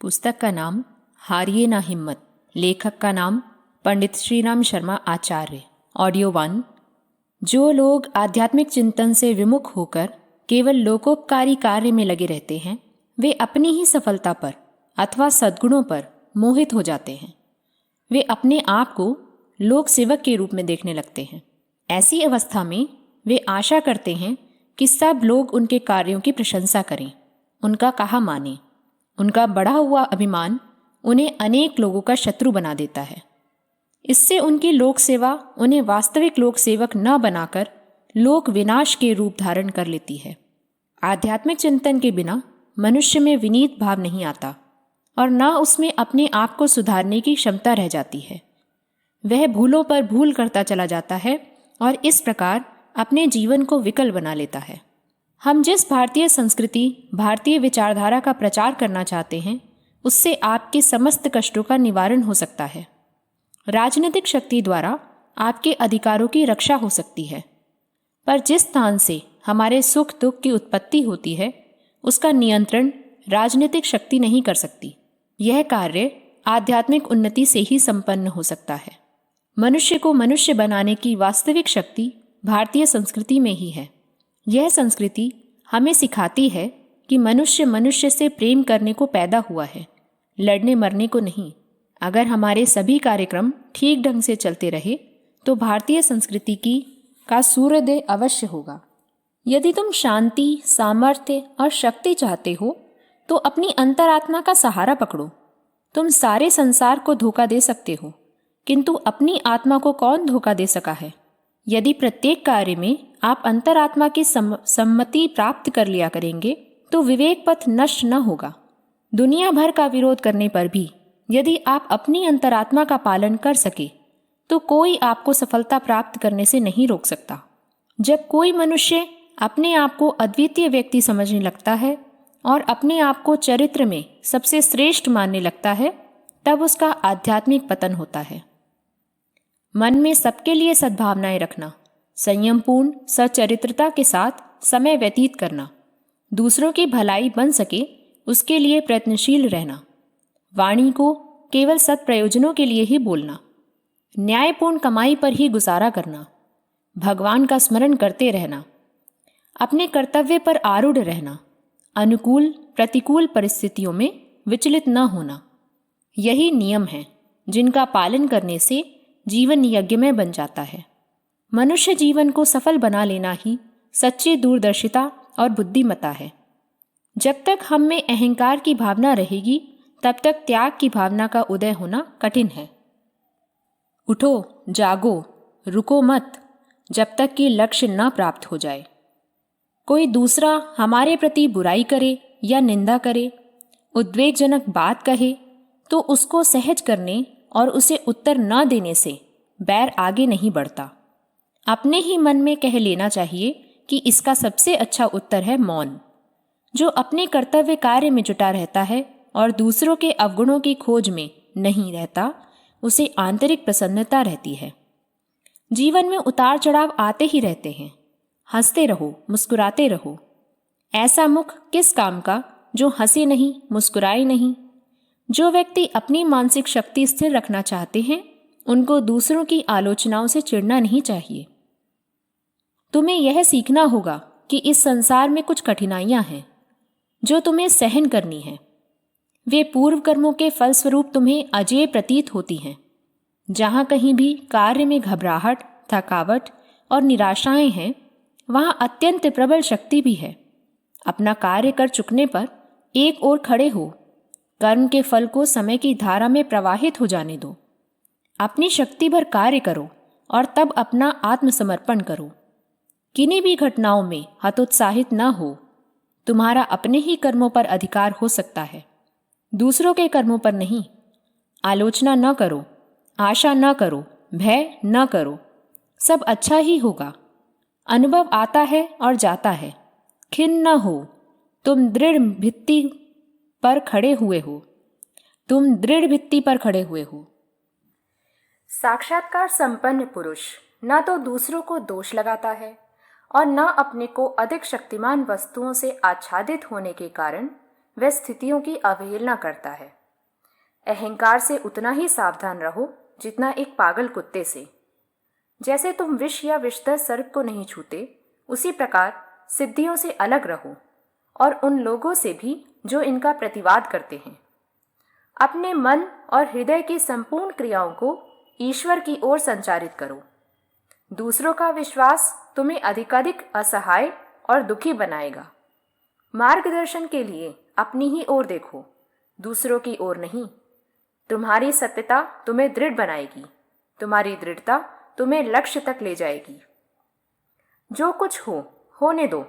पुस्तक का नाम हारिए ना हिम्मत। लेखक का नाम पंडित श्रीराम शर्मा आचार्य। ऑडियो 1। जो लोग आध्यात्मिक चिंतन से विमुख होकर केवल लोकोपकारी कार्य में लगे रहते हैं, वे अपनी ही सफलता पर अथवा सद्गुणों पर मोहित हो जाते हैं। वे अपने आप को लोक सेवक के रूप में देखने लगते हैं। ऐसी अवस्था में वे आशा करते हैं कि सब लोग उनके कार्यों की प्रशंसा करें, उनका कहा मानें। उनका बढ़ा हुआ अभिमान उन्हें अनेक लोगों का शत्रु बना देता है। इससे उनकी लोक सेवा उन्हें वास्तविक लोक सेवक न बनाकर लोक विनाश के रूप धारण कर लेती है। आध्यात्मिक चिंतन के बिना मनुष्य में विनीत भाव नहीं आता और न उसमें अपने आप को सुधारने की क्षमता रह जाती है। वह भूलों पर भूल करता चला जाता है और इस प्रकार अपने जीवन को विकल बना लेता है। हम जिस भारतीय संस्कृति, भारतीय विचारधारा का प्रचार करना चाहते हैं, उससे आपके समस्त कष्टों का निवारण हो सकता है। राजनीतिक शक्ति द्वारा आपके अधिकारों की रक्षा हो सकती है, पर जिस स्थान से हमारे सुख दुख की उत्पत्ति होती है, उसका नियंत्रण राजनीतिक शक्ति नहीं कर सकती। यह कार्य आध्यात्मिक उन्नति से ही संपन्न हो सकता है। मनुष्य को मनुष्य बनाने की वास्तविक शक्ति भारतीय संस्कृति में ही है। यह संस्कृति हमें सिखाती है कि मनुष्य मनुष्य से प्रेम करने को पैदा हुआ है, लड़ने मरने को नहीं। अगर हमारे सभी कार्यक्रम ठीक ढंग से चलते रहे तो भारतीय संस्कृति का सूर्योदय अवश्य होगा। यदि तुम शांति, सामर्थ्य और शक्ति चाहते हो तो अपनी अंतरात्मा का सहारा पकड़ो। तुम सारे संसार को धोखा दे सकते हो, किंतु अपनी आत्मा को कौन धोखा दे सका है? यदि प्रत्येक कार्य में आप अंतरात्मा की सम्मति प्राप्त कर लिया करेंगे तो विवेक पथ नष्ट न होगा। दुनिया भर का विरोध करने पर भी यदि आप अपनी अंतरात्मा का पालन कर सके तो कोई आपको सफलता प्राप्त करने से नहीं रोक सकता। जब कोई मनुष्य अपने आप को अद्वितीय व्यक्ति समझने लगता है और अपने आप को चरित्र में सबसे श्रेष्ठ मानने लगता है, तब उसका आध्यात्मिक पतन होता है। मन में सबके लिए सद्भावनाएं रखना, संयमपूर्ण सचरित्रता के साथ समय व्यतीत करना, दूसरों की भलाई बन सके उसके लिए प्रयत्नशील रहना, वाणी को केवल सत्प्रयोजनों के लिए ही बोलना, न्यायपूर्ण कमाई पर ही गुजारा करना, भगवान का स्मरण करते रहना, अपने कर्तव्य पर आरूढ़ रहना, अनुकूल प्रतिकूल परिस्थितियों में विचलित न होना। यही नियम है जिनका पालन करने से जीवन यज्ञमय बन जाता है। मनुष्य जीवन को सफल बना लेना ही सच्ची दूरदर्शिता और बुद्धिमत्ता है। जब तक हम में अहंकार की भावना रहेगी, तब तक त्याग की भावना का उदय होना कठिन है। उठो, जागो, रुको मत, जब तक कि लक्ष्य न प्राप्त हो जाए। कोई दूसरा हमारे प्रति बुराई करे या निंदा करे, उद्वेगजनक बात कहे, तो उसको सहज करने और उसे उत्तर न देने से बैर आगे नहीं बढ़ता। अपने ही मन में कह लेना चाहिए कि इसका सबसे अच्छा उत्तर है मौन। जो अपने कर्तव्य कार्य में जुटा रहता है और दूसरों के अवगुणों की खोज में नहीं रहता, उसे आंतरिक प्रसन्नता रहती है। जीवन में उतार चढ़ाव आते ही रहते हैं। हंसते रहो, मुस्कुराते रहो। ऐसा मुख किस काम का जो हंसे नहीं, मुस्कुराए नहीं। जो व्यक्ति अपनी मानसिक शक्ति स्थिर रखना चाहते हैं, उनको दूसरों की आलोचनाओं से चिढ़ना नहीं चाहिए। तुम्हें यह सीखना होगा कि इस संसार में कुछ कठिनाइयां हैं जो तुम्हें सहन करनी है। वे पूर्व कर्मों के फलस्वरूप तुम्हें अजेय प्रतीत होती हैं। जहां कहीं भी कार्य में घबराहट, थकावट और निराशाएं हैं, वहां अत्यंत प्रबल शक्ति भी है। अपना कार्य कर चुकने पर एक ओर खड़े हो, कर्म के फल को समय की धारा में प्रवाहित हो जाने दो। अपनी शक्ति भर कार्य करो और तब अपना आत्मसमर्पण करो। किन्हीं भी घटनाओं में हतोत्साहित न हो। तुम्हारा अपने ही कर्मों पर अधिकार हो सकता है, दूसरों के कर्मों पर नहीं। आलोचना न करो, आशा न करो, भय न करो। सब अच्छा ही होगा। अनुभव आता है और जाता है। खिन्न न हो। तुम दृढ़ भित्ति पर खड़े हुए हो। तुम दृढ़ भित्ति पर खड़े हुए हो। साक्षात्कार संपन्न पुरुष न तो दूसरों को दोष लगाता है और न अपने को अधिक शक्तिमान वस्तुओं से आच्छादित होने के कारण वह स्थितियों की अवहेलना करता है। अहंकार से उतना ही सावधान रहो जितना एक पागल कुत्ते से। जैसे तुम विष या विषधर सर्प को नहीं छूते, उसी प्रकार सिद्धियों से अलग रहो और उन लोगों से भी जो इनका प्रतिवाद करते हैं। अपने मन और हृदय की संपूर्ण क्रियाओं को ईश्वर की ओर संचारित करो। दूसरों का विश्वास तुम्हें अधिकाधिक असहाय और दुखी बनाएगा। मार्गदर्शन के लिए अपनी ही ओर देखो, दूसरों की ओर नहीं। तुम्हारी सत्यता तुम्हें दृढ़ बनाएगी, तुम्हारी दृढ़ता तुम्हें लक्ष्य तक ले जाएगी। जो कुछ हो होने दो,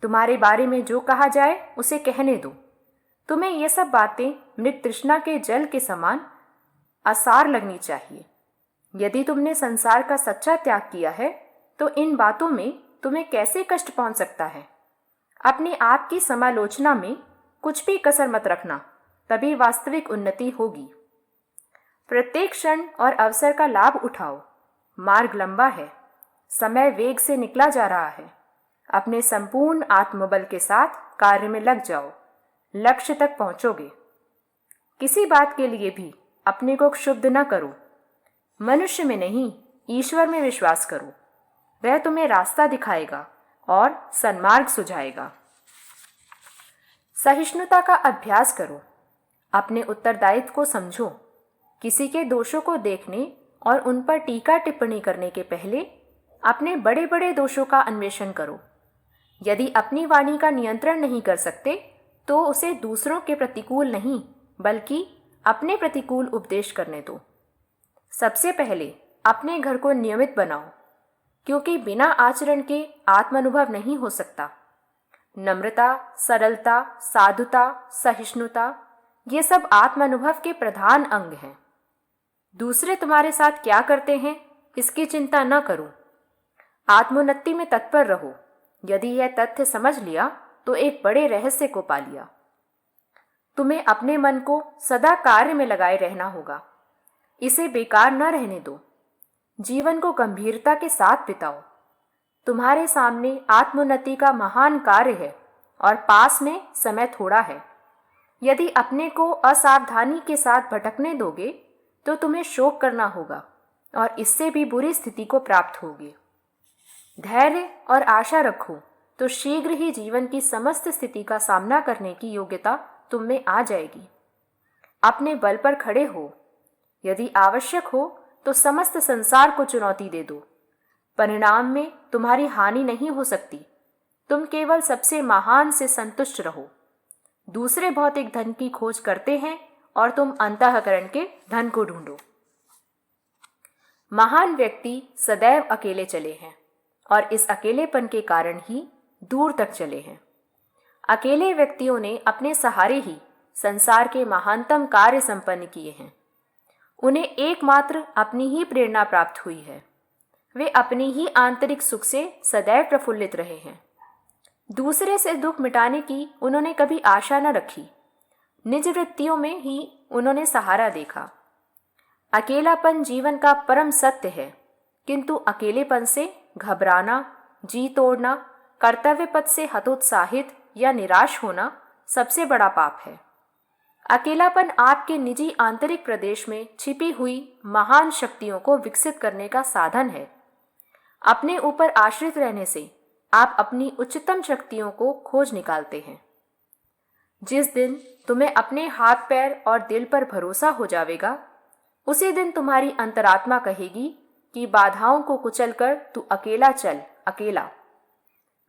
तुम्हारे बारे में जो कहा जाए उसे कहने दो। तुम्हें ये सब बातें मृग तृष्णा के जल के समान आसार लगनी चाहिए। यदि तुमने संसार का सच्चा त्याग किया है तो इन बातों में तुम्हें कैसे कष्ट पहुंच सकता है। अपने आप की समालोचना में कुछ भी कसर मत रखना, तभी वास्तविक उन्नति होगी। प्रत्येक क्षण और अवसर का लाभ उठाओ। मार्ग लंबा है, समय वेग से निकला जा रहा है। अपने संपूर्ण आत्मबल के साथ कार्य में लग जाओ, लक्ष्य तक पहुंचोगे। किसी बात के लिए भी अपने को क्षुब्ध न करो। मनुष्य में नहीं, ईश्वर में विश्वास करो। वह तुम्हें रास्ता दिखाएगा और सन्मार्ग सुझाएगा। सहिष्णुता का अभ्यास करो। अपने उत्तरदायित्व को समझो। किसी के दोषों को देखने और उन पर टीका टिप्पणी करने के पहले अपने बड़े बड़े दोषों का अन्वेषण करो। यदि अपनी वाणी का नियंत्रण नहीं कर सकते तो उसे दूसरों के प्रतिकूल नहीं बल्कि अपने प्रतिकूल उपदेश करने दो। सबसे पहले अपने घर को नियमित बनाओ, क्योंकि बिना आचरण के आत्मानुभव नहीं हो सकता। नम्रता, सरलता, साधुता, सहिष्णुता, ये सब आत्मानुभव के प्रधान अंग हैं। दूसरे तुम्हारे साथ क्या करते हैं इसकी चिंता न करो। आत्मोन्नति में तत्पर रहो। यदि यह तथ्य समझ लिया तो एक बड़े रहस्य को पा लिया। तुम्हें अपने मन को सदा कार्य में लगाए रहना होगा। इसे बेकार न रहने दो। जीवन को गंभीरता के साथ बिताओ। तुम्हारे सामने आत्मोन्नति का महान कार्य है और पास में समय थोड़ा है। यदि अपने को असावधानी के साथ भटकने दोगे तो तुम्हें शोक करना होगा और इससे भी बुरी स्थिति को प्राप्त होगे। धैर्य और आशा रखो तो शीघ्र ही जीवन की समस्त स्थिति का सामना करने की योग्यता तुम में आ जाएगी। अपने बल पर खड़े हो। यदि आवश्यक हो तो समस्त संसार को चुनौती दे दो। परिणाम में तुम्हारी हानि नहीं हो सकती। तुम केवल सबसे महान से संतुष्ट रहो। दूसरे भौतिक धन की खोज करते हैं और तुम अंतःकरण के धन को ढूंढो। महान व्यक्ति सदैव अकेले चले हैं और इस अकेलेपन के कारण ही दूर तक चले हैं। अकेले व्यक्तियों ने अपने सहारे ही संसार के महानतम कार्य संपन्न किए हैं। उन्हें एकमात्र अपनी ही प्रेरणा प्राप्त हुई है। वे अपनी ही आंतरिक सुख से सदैव प्रफुल्लित रहे हैं। दूसरे से दुख मिटाने की उन्होंने कभी आशा न रखी। निज वृत्तियों में ही उन्होंने सहारा देखा। अकेलापन जीवन का परम सत्य है, किंतु अकेलेपन से घबराना, जी तोड़ना, कर्तव्य पथ से हतोत्साहित या निराश होना सबसे बड़ा पाप है। अकेलापन आपके निजी आंतरिक प्रदेश में छिपी हुई महान शक्तियों को विकसित करने का साधन है। अपने ऊपर आश्रित रहने से आप अपनी उच्चतम शक्तियों को खोज निकालते हैं। जिस दिन तुम्हें अपने हाथ पैर और दिल पर भरोसा हो जाएगा, उसी दिन तुम्हारी अंतरात्मा कहेगी कि बाधाओं को कुचलकर तू अकेला चल, अकेला।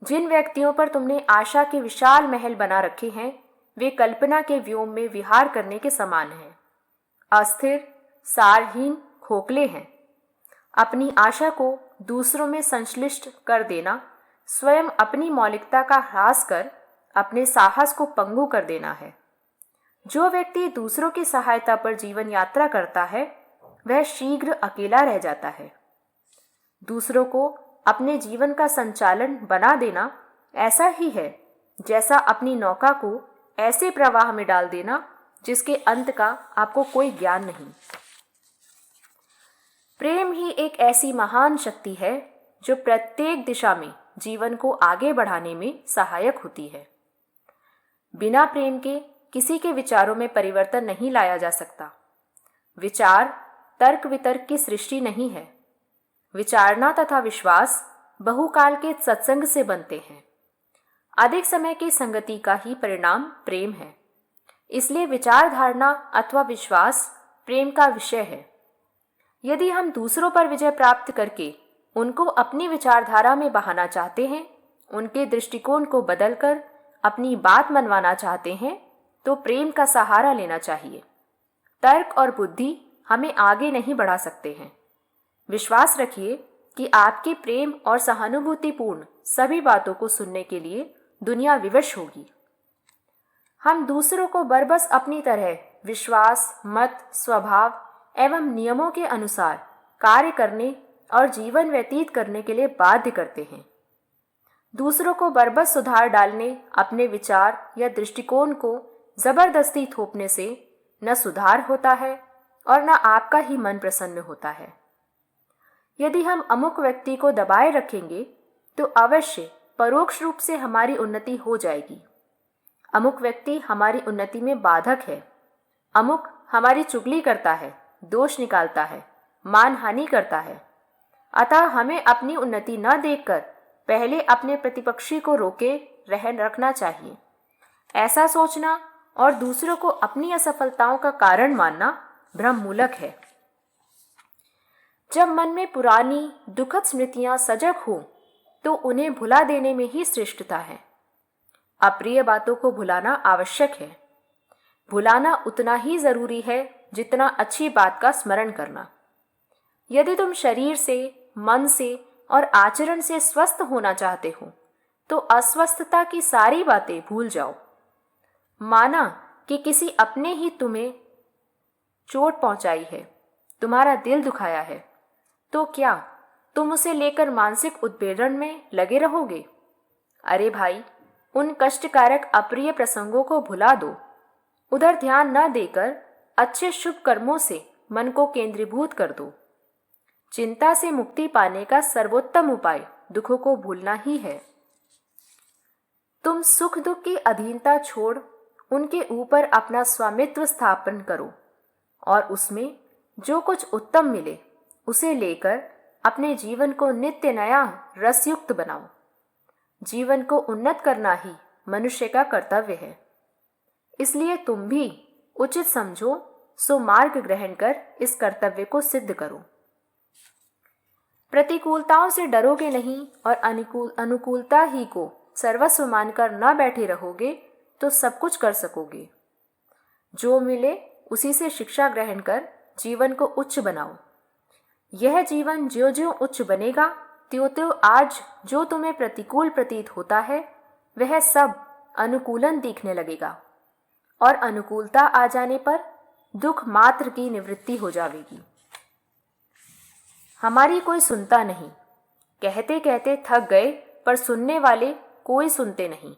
जिन व्यक्तियों पर तुमने आशा के विशाल महल बना रखे हैं, वे कल्पना के व्योम में विहार करने के समान हैं। अस्थिर, सारहीन, खोखले हैं। अपनी आशा को दूसरों में संश्लिष्ट कर देना, स्वयं अपनी मौलिकता का ह्रास कर अपने साहस को पंगु कर देना है। जो व्यक्ति दूसरों की सहायता पर जीवन यात्रा करता है, वह शीघ्र अकेला रह जाता है। दूसरों को अपने जीवन का संचालन बना देना ऐसा ही है जैसा अपनी नौका को ऐसे प्रवाह में डाल देना जिसके अंत का आपको कोई ज्ञान नहीं। प्रेम ही एक ऐसी महान शक्ति है जो प्रत्येक दिशा में जीवन को आगे बढ़ाने में सहायक होती है। बिना प्रेम के किसी के विचारों में परिवर्तन नहीं लाया जा सकता। विचार तर्क वितर्क की सृष्टि नहीं है। विचारना तथा विश्वास बहुकाल के सत्संग से बनते हैं। अधिक समय की संगति का ही परिणाम प्रेम है। इसलिए विचारधारणा अथवा विश्वास प्रेम का विषय है। यदि हम दूसरों पर विजय प्राप्त करके उनको अपनी विचारधारा में बहाना चाहते हैं, उनके दृष्टिकोण को बदलकर अपनी बात मनवाना चाहते हैं, तो प्रेम का सहारा लेना चाहिए। तर्क और बुद्धि हमें आगे नहीं बढ़ा सकते हैं। विश्वास रखिए कि आपकी प्रेम और सहानुभूतिपूर्ण सभी बातों को सुनने के लिए दुनिया विवश होगी। हम दूसरों को बरबस अपनी तरह विश्वास, मत, स्वभाव एवं नियमों के अनुसार कार्य करने और जीवन व्यतीत करने के लिए बाध्य करते हैं। दूसरों को बरबस सुधार डालने, अपने विचार या दृष्टिकोण को जबरदस्ती थोपने से न सुधार होता है और न आपका ही मन प्रसन्न होता है। यदि हम अमुक व्यक्ति को दबाए रखेंगे तो अवश्य परोक्ष रूप से हमारी उन्नति हो जाएगी। अमुक व्यक्ति हमारी उन्नति में बाधक है। अमुक हमारी चुगली करता है, दोष निकालता है, मानहानि करता है। अतः हमें अपनी उन्नति न देखकर पहले अपने प्रतिपक्षी को रोके रखना चाहिए। ऐसा सोचना और दूसरों को अपनी असफलताओं का कारण मानना भ्रममूलक है। जब मन में पुरानी दुखद स्मृतियां सजग हों तो उन्हें भुला देने में ही श्रेष्ठता है। अप्रिय बातों को भुलाना आवश्यक है। भुलाना उतना ही जरूरी है जितना अच्छी बात का स्मरण करना। यदि तुम शरीर से, मन से और आचरण से स्वस्थ होना चाहते हो तो अस्वस्थता की सारी बातें भूल जाओ। माना कि किसी अपने ही तुम्हें चोट पहुंचाई है, तुम्हारा दिल दुखाया है, तो क्या तुम उसे लेकर मानसिक उद्वेलन में लगे रहोगे? अरे भाई, उन कष्टकारक अप्रिय प्रसंगों को भुला दो। उधर ध्यान न देकर अच्छे शुभ कर्मों से मन को केंद्रीभूत कर दो। चिंता से मुक्ति पाने का सर्वोत्तम उपाय दुखों को भूलना ही है। तुम सुख दुख की अधीनता छोड़ उनके ऊपर अपना स्वामित्व स्थापन करो और उसमें जो कुछ उत्तम मिले उसे लेकर अपने जीवन को नित्य नया रसयुक्त बनाओ। जीवन को उन्नत करना ही मनुष्य का कर्तव्य है। इसलिए तुम भी उचित समझो सो मार्ग ग्रहण कर इस कर्तव्य को सिद्ध करो। प्रतिकूलताओं से डरोगे नहीं और अनुकूलता ही को सर्वस्व मानकर न बैठे रहोगे तो सब कुछ कर सकोगे। जो मिले उसी से शिक्षा ग्रहण कर जीवन को उच्च बनाओ। यह जीवन ज्यों ज्यों उच्च बनेगा त्यों त्यों आज जो तुम्हें प्रतिकूल प्रतीत होता है वह सब अनुकूलन दिखने लगेगा और अनुकूलता आ जाने पर दुख मात्र की निवृत्ति हो जाएगी। हमारी कोई सुनता नहीं, कहते कहते थक गए पर सुनने वाले कोई सुनते नहीं,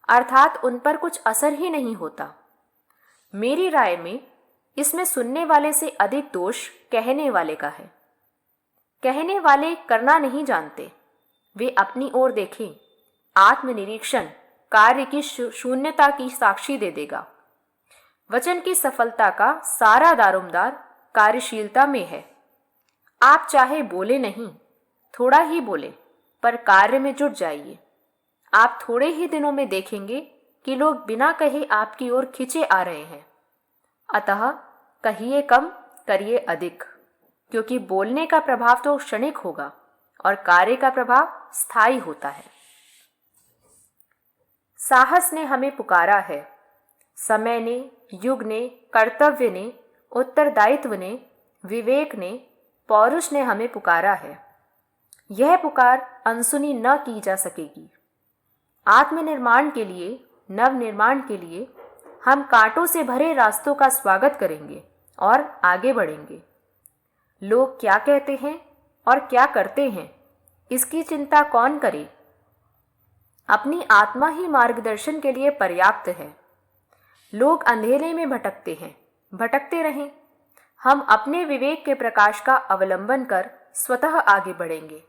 अर्थात उन पर कुछ असर ही नहीं होता। मेरी राय में इसमें सुनने वाले से अधिक दोष कहने वाले का है। कहने वाले करना नहीं जानते। वे अपनी ओर देखें। आत्मनिरीक्षण कार्य की शून्यता की साक्षी दे देगा। वचन की सफलता का सारा दारोमदार कार्यशीलता में है। आप चाहे बोले नहीं, थोड़ा ही बोले, पर कार्य में जुट जाइए। आप थोड़े ही दिनों में देखेंगे कि लोग बिना कहे आपकी ओर खिंचे आ रहे हैं। अतः कहिए कम, करिए अधिक, क्योंकि बोलने का प्रभाव तो क्षणिक होगा और कार्य का प्रभाव स्थायी होता है। साहस ने हमें पुकारा है। समय ने, युग ने, कर्तव्य ने, उत्तरदायित्व ने, विवेक ने, पौरुष ने हमें पुकारा है। यह पुकार अनसुनी न की जा सकेगी। आत्मनिर्माण के लिए, नवनिर्माण के लिए हम कांटों से भरे रास्तों का स्वागत करेंगे और आगे बढ़ेंगे। लोग क्या कहते हैं और क्या करते हैं इसकी चिंता कौन करे? अपनी आत्मा ही मार्गदर्शन के लिए पर्याप्त है। लोग अंधेरे में भटकते हैं, भटकते रहें। हम अपने विवेक के प्रकाश का अवलंबन कर स्वतः आगे बढ़ेंगे।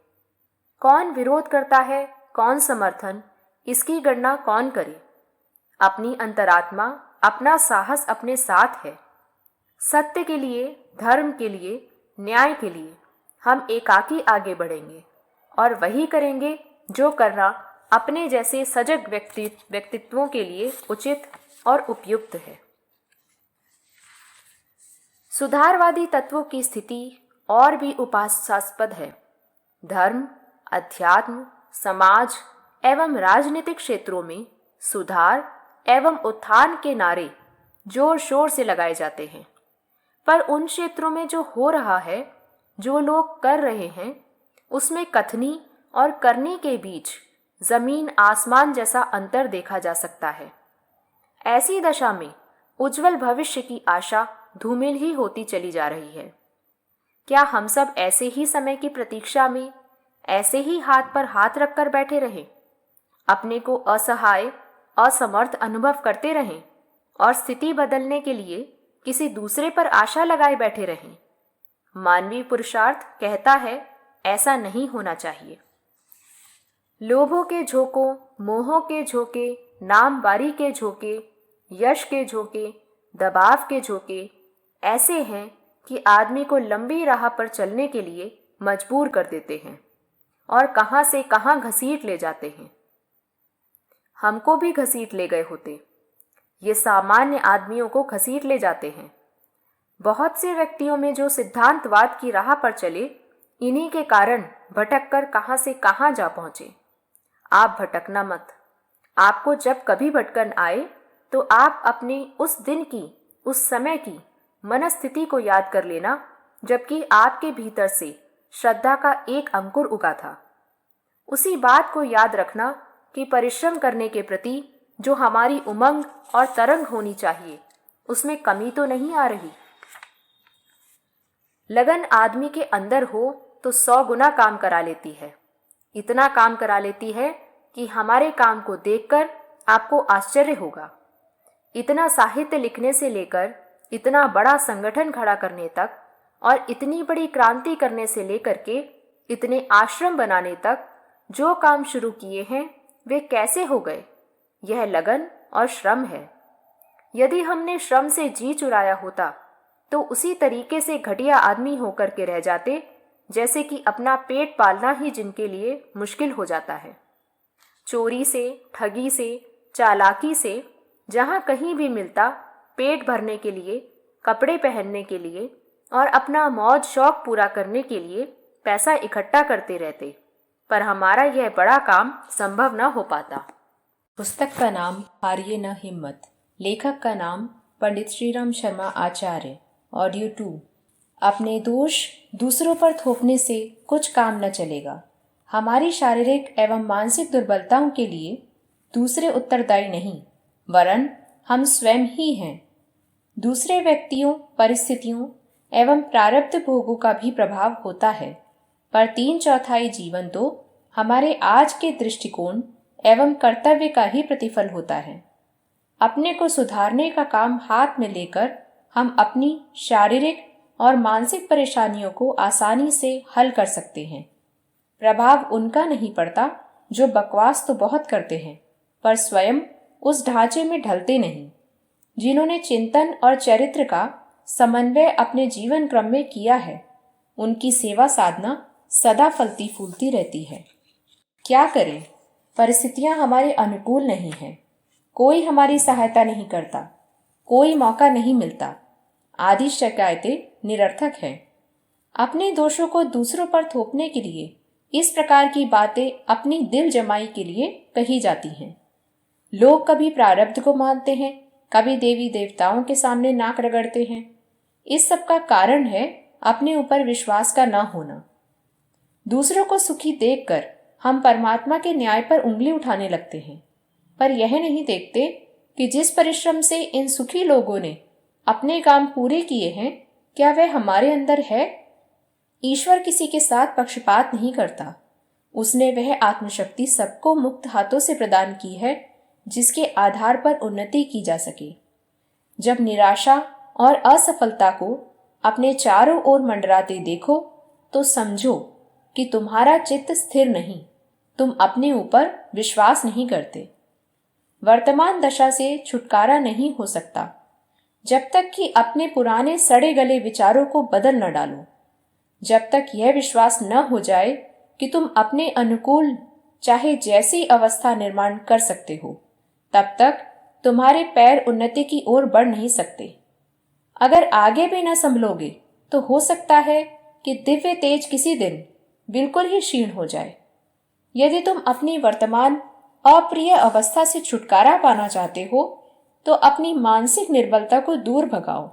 कौन विरोध करता है, कौन समर्थन, इसकी गणना कौन करे? अपनी अंतरात्मा, अपना साहस अपने साथ है। सत्य के लिए, धर्म के लिए, न्याय के लिए हम एकाकी आगे बढ़ेंगे और वही करेंगे जो करना अपने जैसे सजग व्यक्तित्वों के लिए उचित और उपयुक्त है। सुधारवादी तत्वों की स्थिति और भी उपास्यास्पद है। धर्म, अध्यात्म, समाज एवं राजनीतिक क्षेत्रों में सुधार एवं उत्थान के नारे जोर शोर से लगाए जाते हैं, पर उन क्षेत्रों में जो हो रहा है, जो लोग कर रहे हैं, उसमें कथनी और करने के बीच जमीन आसमान जैसा अंतर देखा जा सकता है। ऐसी दशा में उज्जवल भविष्य की आशा धूमिल ही होती चली जा रही है। क्या हम सब ऐसे ही समय की प्रतीक्षा में ऐसे ही हाथ पर हाथ रखकर बैठे रहें, अपने को असहाय, असमर्थ अनुभव करते रहें और स्थिति बदलने के लिए किसी दूसरे पर आशा लगाए बैठे रहें? मानवीय पुरुषार्थ कहता है ऐसा नहीं होना चाहिए। लोभों के झोंकों, मोहों के झोंके, नामवारी के झोंके, यश के झोंके, दबाव के झोंके ऐसे हैं कि आदमी को लंबी राह पर चलने के लिए मजबूर कर देते हैं और कहां से कहां घसीट ले जाते हैं। हमको भी घसीट ले गए होते। ये सामान्य आदमियों को घसीट ले जाते हैं। बहुत से व्यक्तियों में जो सिद्धांतवाद की राह पर चले, इन्हीं के कारण भटक कर कहां से कहां जा पहुंचे। आप भटकना मत। आपको जब कभी भटकन आए तो आप अपने उस दिन की, उस समय की मनस्थिति को याद कर लेना, जबकि आपके भीतर से श्रद्धा का एक अंकुर उगा था। उसी बात को याद रखना कि परिश्रम करने के प्रति जो हमारी उमंग और तरंग होनी चाहिए, उसमें कमी तो नहीं आ रही। लगन आदमी के अंदर हो तो 100 गुना काम करा लेती है। इतना काम करा लेती है कि हमारे काम को देखकर आपको आश्चर्य होगा। इतना साहित्य लिखने से लेकर इतना बड़ा संगठन खड़ा करने तक और इतनी बड़ी क्रांति करने से लेकर के इतने आश्रम बनाने तक जो काम शुरू किए हैं, वे कैसे हो गए? यह लगन और श्रम है। यदि हमने श्रम से जी चुराया होता तो उसी तरीके से घटिया आदमी होकर के रह जाते, जैसे कि अपना पेट पालना ही जिनके लिए मुश्किल हो जाता है। चोरी से, ठगी से, चालाकी से जहां कहीं भी मिलता, पेट भरने के लिए, कपड़े पहनने के लिए और अपना मौज शौक पूरा करने के लिए पैसा इकट्ठा करते रहते, पर हमारा यह बड़ा काम संभव न हो पाता। पुस्तक का नाम हारिए न हिम्मत, लेखक का नाम पंडित श्रीराम शर्मा आचार्य। ऑडियो 2। अपने दोष दूसरों पर थोपने से कुछ काम न चलेगा। हमारी शारीरिक एवं मानसिक दुर्बलताओं के लिए दूसरे उत्तरदायी नहीं, वरन हम स्वयं ही हैं। दूसरे व्यक्तियों, परिस्थितियों एवं प्रारब्ध भोगों का भी प्रभाव होता है, पर 3/4 जीवन तो हमारे आज के दृष्टिकोण एवं कर्तव्य का ही प्रतिफल होता है। अपने को सुधारने का काम हाथ में लेकर हम अपनी शारीरिक और मानसिक परेशानियों को आसानी से हल कर सकते हैं। प्रभाव उनका नहीं पड़ता जो बकवास तो बहुत करते हैं, पर स्वयं उस ढांचे में ढलते नहीं, जिन्होंने चिंतन और चरित्र का समन्वय अपने जीवन क्रम में किया है। उनकी सेवा साधना सदा फलती फूलती रहती है। क्या करें, परिस्थितियां हमारे अनुकूल नहीं हैं। कोई हमारी सहायता नहीं करता, कोई मौका नहीं मिलता, आदि शिकायतें निरर्थक हैं। अपने दोषों को दूसरों पर थोपने के लिए इस प्रकार की बातें अपनी दिल जमाई के लिए कही जाती हैं। लोग कभी प्रारब्ध को मानते हैं, कभी देवी देवताओं के सामने नाक रगड़ते हैं। इस सब का कारण है अपने ऊपर विश्वास का न होना। दूसरों को सुखी देखकर हम परमात्मा के न्याय पर उंगली उठाने लगते हैं, पर यह नहीं देखते कि जिस परिश्रम से इन सुखी लोगों ने अपने काम पूरे किए हैं, क्या वह हमारे अंदर है? ईश्वर किसी के साथ पक्षपात नहीं करता। उसने वह आत्मशक्ति सबको मुक्त हाथों से प्रदान की है, जिसके आधार पर उन्नति की जा सके। जब निराशा और असफलता को अपने चारों ओर मंडराते देखो, तो समझो कि तुम्हारा चित्त स्थिर नहीं, तुम अपने ऊपर विश्वास नहीं करते। वर्तमान दशा से छुटकारा नहीं हो सकता जब तक कि अपने पुराने सड़े गले विचारों को बदल न डालो। जब तक यह विश्वास न हो जाए कि तुम अपने अनुकूल चाहे जैसी अवस्था निर्माण कर सकते हो, तब तक तुम्हारे पैर उन्नति की ओर बढ़ नहीं सकते। अगर आगे भी न संभलोगे तो हो सकता है कि दिव्य तेज किसी दिन बिल्कुल ही क्षीण हो जाए। यदि तुम अपनी वर्तमान अप्रिय अवस्था से छुटकारा पाना चाहते हो तो अपनी मानसिक निर्बलता को दूर भगाओ।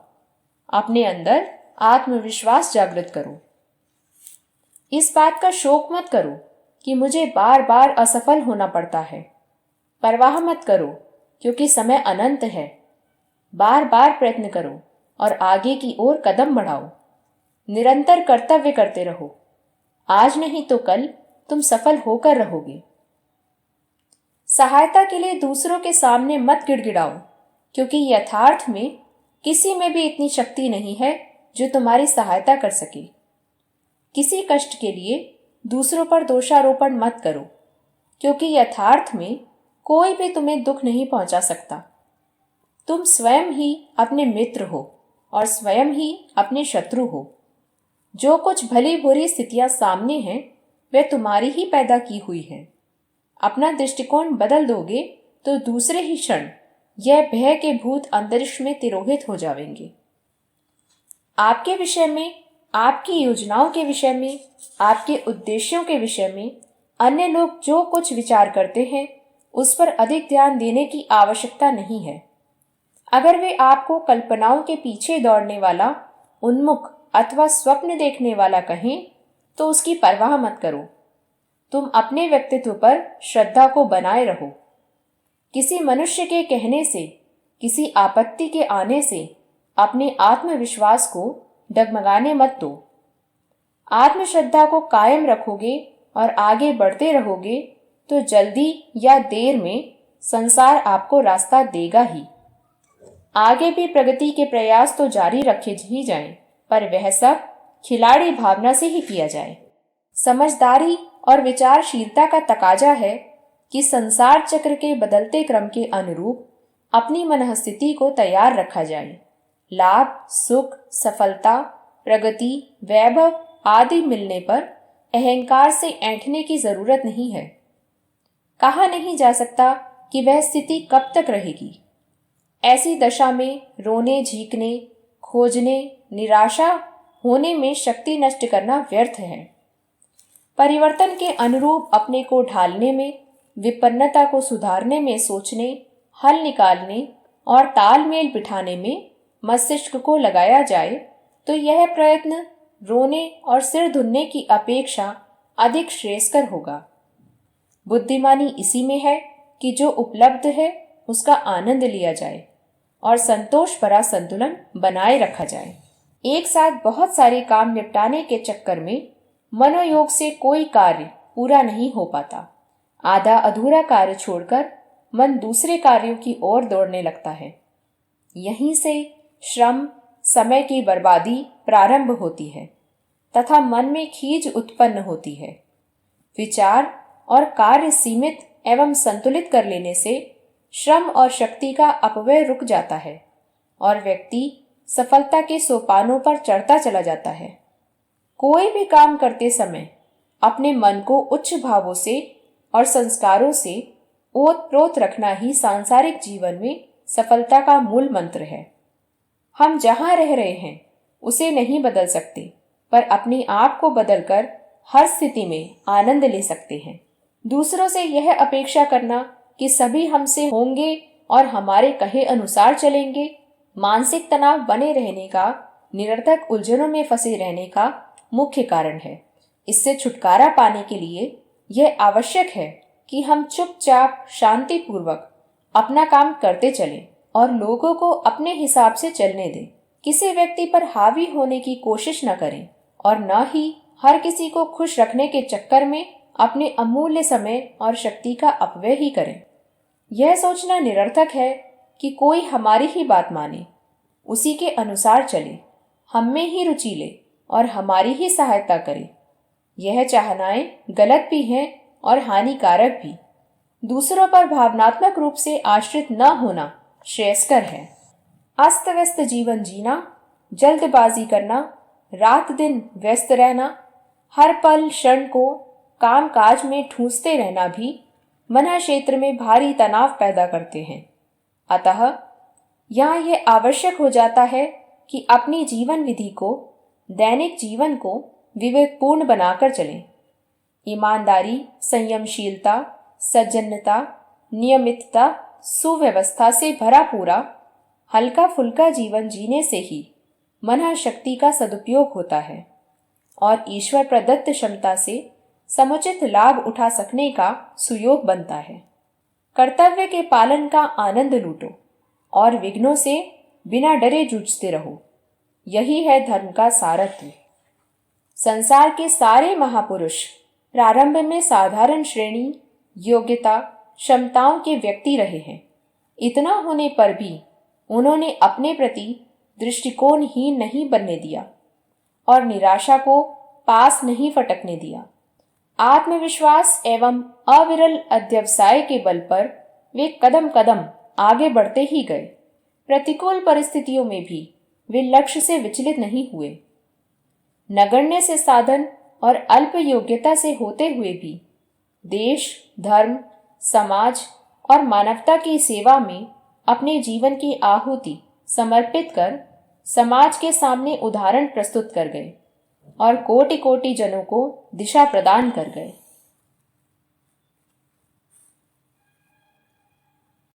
अपने अंदर आत्मविश्वास जागृत करो। इस बात का शोक मत करो कि मुझे बार बार असफल होना पड़ता है। परवाह मत करो क्योंकि समय अनंत है। बार बार प्रयत्न करो और आगे की ओर कदम बढ़ाओ। निरंतर कर्तव्य करते रहो। आज नहीं तो कल तुम सफल होकर रहोगे। सहायता के लिए दूसरों के सामने मत गिड़गिड़ाओ क्योंकि यथार्थ में किसी में भी इतनी शक्ति नहीं है जो तुम्हारी सहायता कर सके। किसी कष्ट के लिए दूसरों पर दोषारोपण मत करो क्योंकि यथार्थ में कोई भी तुम्हें दुख नहीं पहुंचा सकता। तुम स्वयं ही अपने मित्र हो और स्वयं ही अपने शत्रु हो। जो कुछ भली बुरी स्थितियां सामने हैं वे तुम्हारी ही पैदा की हुई हैं। अपना दृष्टिकोण बदल दोगे तो दूसरे ही क्षण यह भय के भूत अंतरिक्ष में तिरोहित हो जाएंगे। आपके विषय में, आपकी योजनाओं के विषय में, आपके उद्देश्यों के विषय में अन्य लोग जो कुछ विचार करते हैं उस पर अधिक ध्यान देने की आवश्यकता नहीं है। अगर वे आपको कल्पनाओं के पीछे दौड़ने वाला, उन्मुख अथवा स्वप्न देखने वाला कहें तो उसकी परवाह मत करो। तुम अपने व्यक्तित्व पर श्रद्धा को बनाए रहो। किसी मनुष्य के कहने से, किसी आपत्ति के आने से अपने आत्मविश्वास को डगमगाने मत दो। आत्मश्रद्धा को कायम रखोगे और आगे बढ़ते रहोगे तो जल्दी या देर में संसार आपको रास्ता देगा ही। आगे भी प्रगति के प्रयास तो जारी रखे ही जाएं, पर वह सब खिलाड़ी भावना से ही किया जाए। समझदारी और विचारशीलता का तकाजा है कि संसार चक्र के बदलते क्रम के अनुरूप अपनी मनःस्थिति को तैयार रखा जाए। लाभ, सुख, सफलता, प्रगति, वैभव आदि मिलने पर अहंकार से ऐंठने की जरूरत नहीं है। कहा नहीं जा सकता कि वह स्थिति कब तक रहेगी। ऐसी दशा में रोने, झीकने, खोजने, निराशा होने में शक्ति नष्ट करना व्यर्थ है। परिवर्तन के अनुरूप अपने को ढालने में, विपन्नता को सुधारने में सोचने, हल निकालने और तालमेल बिठाने में मस्तिष्क को लगाया जाए तो यह प्रयत्न रोने और सिर धुनने की अपेक्षा अधिक श्रेयस्कर होगा। बुद्धिमानी इसी में है कि जो उपलब्ध है उसका आनंद लिया जाए और संतोष भरा संतुलन बनाए रखा जाए। एक साथ बहुत सारे काम निपटाने के चक्कर में मनोयोग से कोई कार्य पूरा नहीं हो पाता। आधा अधूरा कार्य छोड़कर मन दूसरे कार्यों की ओर दौड़ने लगता है। यहीं से श्रम, समय की बर्बादी प्रारंभ होती है तथा मन में खीज उत्पन्न होती है। विचार और कार्य सीमित एवं संतुलित कर लेने से श्रम और शक्ति का अपव्यय रुक जाता है और व्यक्ति सफलता के सोपानों पर चढ़ता चला जाता है। कोई भी काम करते समय अपने मन को उच्च भावों से और संस्कारों से ओत-प्रोत रखना ही सांसारिक जीवन में सफलता का मूल मंत्र है। हम जहां रह रहे हैं उसे नहीं बदल सकते, पर अपने आप को बदलकर हर स्थिति में आनंद ले सकते हैं। दूसरों से यह अपेक्षा करना कि सभी हमसे होंगे और हमारे कहे अनुसार चलेंगे, मानसिक तनाव बने रहने का, निरर्थक उलझनों में फंसे रहने का मुख्य कारण है। इससे छुटकारा पाने के लिए यह आवश्यक है कि हम चुपचाप शांतिपूर्वक अपना काम करते चलें और लोगों को अपने हिसाब से चलने दें। किसी व्यक्ति पर हावी होने की कोशिश न करें और न ही हर किसी को खुश रखने के चक्कर में अपने अमूल्य समय और शक्ति का अपव्यय ही करें। यह सोचना निरर्थक है कि कोई हमारी ही बात माने, उसी के अनुसार चले, हम में ही रुचि ले और हमारी ही सहायता करे। यह चाहनाएं गलत भी हैं और हानिकारक भी। दूसरों पर भावनात्मक रूप से आश्रित न होना श्रेयस्कर है। अस्त व्यस्त जीवन जीना, जल्दबाजी करना, रात दिन व्यस्त रहना, हर पल क्षण को काम काज में ठूंसते रहना भी मन क्षेत्र में भारी तनाव पैदा करते हैं। अतः यहाँ यह आवश्यक हो जाता है कि अपनी जीवन विधि को, दैनिक जीवन को विवेकपूर्ण बनाकर चलें। ईमानदारी, संयमशीलता, सज्जनता, नियमितता, सुव्यवस्था से भरा पूरा हल्का फुल्का जीवन जीने से ही मन शक्ति का सदुपयोग होता है और ईश्वर प्रदत्त क्षमता से समुचित लाभ उठा सकने का सुयोग बनता है। कर्तव्य के पालन का आनंद लूटो और विघ्नों से बिना डरे जूझते रहो। यही है धर्म का सारत्व। संसार के सारे महापुरुष प्रारंभ में साधारण श्रेणी, योग्यता, क्षमताओं के व्यक्ति रहे हैं। इतना होने पर भी उन्होंने अपने प्रति दृष्टिकोणहीन नहीं बनने दिया और निराशा को पास नहीं फटकने दिया। आत्मविश्वास एवं अविरल अध्यवसाय के बल पर वे कदम कदम आगे बढ़ते ही गए। प्रतिकूल परिस्थितियों में भी वे लक्ष्य से विचलित नहीं हुए। नगण्य से साधन और अल्प योग्यता से होते हुए भी देश, धर्म, समाज और मानवता की सेवा में अपने जीवन की आहुति समर्पित कर समाज के सामने उदाहरण प्रस्तुत कर गए और कोटि कोटि जनों को दिशा प्रदान कर गए।